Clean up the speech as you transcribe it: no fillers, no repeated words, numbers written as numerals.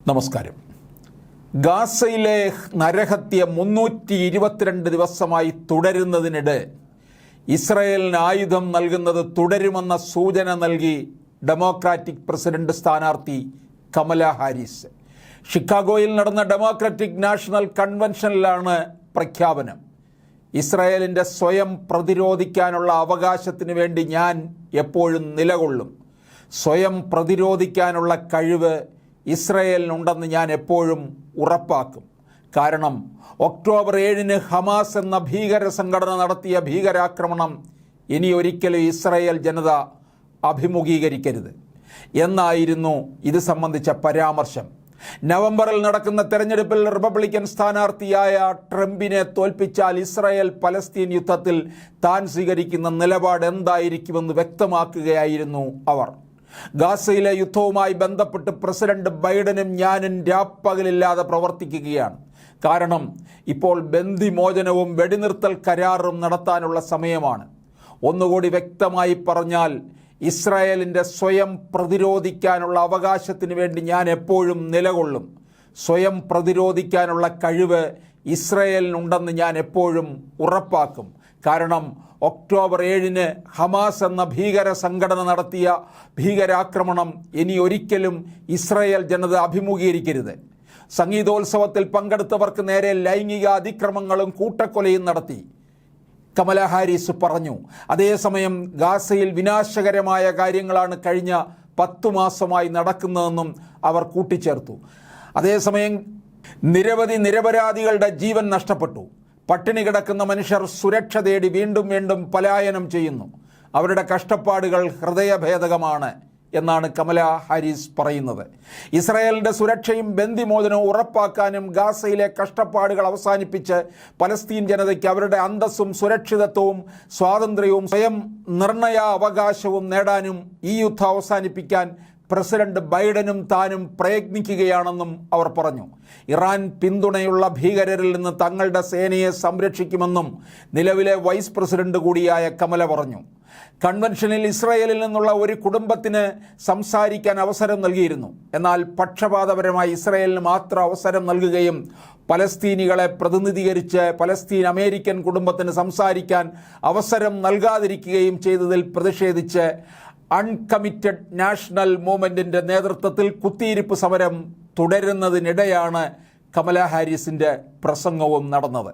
നമസ്കാരം. ഗാസയിലെ നരഹത്യ 322 ദിവസമായി തുടരുന്നതിനിടെ ഇസ്രായേലിന് ആയുധം നൽകുന്നത് തുടരുമെന്ന സൂചന നൽകി ഡെമോക്രാറ്റിക് പ്രസിഡന്റ് സ്ഥാനാർത്ഥി കമല ഹാരിസ്. ഷിക്കാഗോയിൽ നടന്ന ഡെമോക്രാറ്റിക് നാഷണൽ കൺവെൻഷനിലാണ് പ്രഖ്യാപനം. ഇസ്രായേലിൻ്റെ സ്വയം പ്രതിരോധിക്കാനുള്ള അവകാശത്തിന് വേണ്ടി ഞാൻ എപ്പോഴും നിലകൊള്ളും. സ്വയം പ്രതിരോധിക്കാനുള്ള കഴിവ് ഇസ്രായേലിനുണ്ടെന്ന് ഞാൻ എപ്പോഴും ഉറപ്പാക്കും. കാരണം ഒക്ടോബർ 7-ന് ഹമാസ് എന്ന ഭീകര സംഘടന നടത്തിയ ഭീകരാക്രമണം ഇനി ഒരിക്കലും ഇസ്രായേൽ ജനത അഭിമുഖീകരിക്കരുത് എന്നായിരുന്നു ഇത് സംബന്ധിച്ച പരാമർശം. നവംബറിൽ നടക്കുന്ന തെരഞ്ഞെടുപ്പിൽ റിപ്പബ്ലിക്കൻ സ്ഥാനാർത്ഥിയായ ട്രംപിനെ തോൽപ്പിച്ചാൽ ഇസ്രായേൽ പലസ്തീൻ യുദ്ധത്തിൽ താൻ സ്വീകരിക്കുന്ന നിലപാട് എന്തായിരിക്കുമെന്ന് വ്യക്തമാക്കുകയായിരുന്നു അവർ. ഗാസയിലെ യുദ്ധവുമായി ബന്ധപ്പെട്ട് പ്രസിഡന്റ് ബൈഡനും ഞാനും രാപ്പകലില്ലാതെ പ്രവർത്തിക്കുകയാണ്. കാരണം ഇപ്പോൾ ബന്ദിമോചനവും വെടിനിർത്തൽ കരാറും നടത്താനുള്ള സമയമാണ്. ഒന്നുകൂടി വ്യക്തമായി പറഞ്ഞാൽ, ഇസ്രായേലിൻ്റെ സ്വയം പ്രതിരോധിക്കാനുള്ള അവകാശത്തിന് വേണ്ടി ഞാൻ എപ്പോഴും നിലകൊള്ളും. സ്വയം പ്രതിരോധിക്കാനുള്ള കഴിവ് ഇസ്രായേലിനുണ്ടെന്ന് ഞാൻ എപ്പോഴും ഉറപ്പാക്കും. കാരണം ഒക്ടോബർ 7-ന് ഹമാസ് എന്ന ഭീകര സംഘടന നടത്തിയ ഭീകരാക്രമണം ഇനി ഒരിക്കലും ഇസ്രായേൽ ജനത അഭിമുഖീകരിക്കരുത്. സംഗീതോത്സവത്തിൽ പങ്കെടുത്തവർക്ക് നേരെ ലൈംഗിക അതിക്രമങ്ങളും കൂട്ടക്കൊലയും നടത്തി കമല ഹാരിസ് പറഞ്ഞു. അതേസമയം ഗാസയിൽ വിനാശകരമായ കാര്യങ്ങളാണ് കഴിഞ്ഞ 10 മാസമായി നടക്കുന്നതെന്നും അവർ കൂട്ടിച്ചേർത്തു. അതേസമയം നിരപരാധികളുടെ ജീവൻ നഷ്ടപ്പെട്ടു. പട്ടിണി കിടക്കുന്ന മനുഷ്യർ സുരക്ഷ തേടി വീണ്ടും വീണ്ടും പലായനം ചെയ്യുന്നു. അവരുടെ കഷ്ടപ്പാടുകൾ ഹൃദയഭേദകമാണ് എന്നാണ് കമല ഹാരിസ് പറയുന്നത്. ഇസ്രായേലിൻ്റെ സുരക്ഷയും ബന്ദിമോചനവും ഉറപ്പാക്കാനും ഗാസയിലെ കഷ്ടപ്പാടുകൾ അവസാനിപ്പിച്ച് പലസ്തീൻ ജനതയ്ക്ക് അവരുടെ അന്തസ്സും സുരക്ഷിതത്വവും സ്വാതന്ത്ര്യവും സ്വയം നിർണയാവകാശവും നേടാനും ഈ യുദ്ധം അവസാനിപ്പിക്കാൻ പ്രസിഡന്റ് ബൈഡനും താനും പ്രയത്നിക്കുകയാണെന്നും അവർ പറഞ്ഞു. ഇറാൻ പിന്തുണയുള്ള ഭീകരരിൽ നിന്ന് തങ്ങളുടെ സേനയെ സംരക്ഷിക്കുമെന്നും നിലവിലെ വൈസ് പ്രസിഡന്റ് കൂടിയായ കമല പറഞ്ഞു. കൺവെൻഷനിൽ ഇസ്രായേലിൽ നിന്നുള്ള ഒരു കുടുംബത്തിന് സംസാരിക്കാൻ അവസരം നൽകിയിരുന്നു. എന്നാൽ പക്ഷപാതപരമായി ഇസ്രായേലിന് മാത്രം അവസരം നൽകുകയും പലസ്തീനികളെ പ്രതിനിധീകരിച്ച് പലസ്തീൻ അമേരിക്കൻ കുടുംബത്തിന് സംസാരിക്കാൻ അവസരം നൽകാതിരിക്കുകയും ചെയ്തതിൽ പ്രതിഷേധിച്ച് അൺകമ്മിറ്റഡ് നാഷണൽ മൂവ്മെൻറ്റിൻ്റെ നേതൃത്വത്തിൽ കുത്തിയിരിപ്പ് സമരം തുടരുന്നതിനിടെയാണ് കമല ഹാരിസിൻ്റെ പ്രസംഗവും നടന്നത്.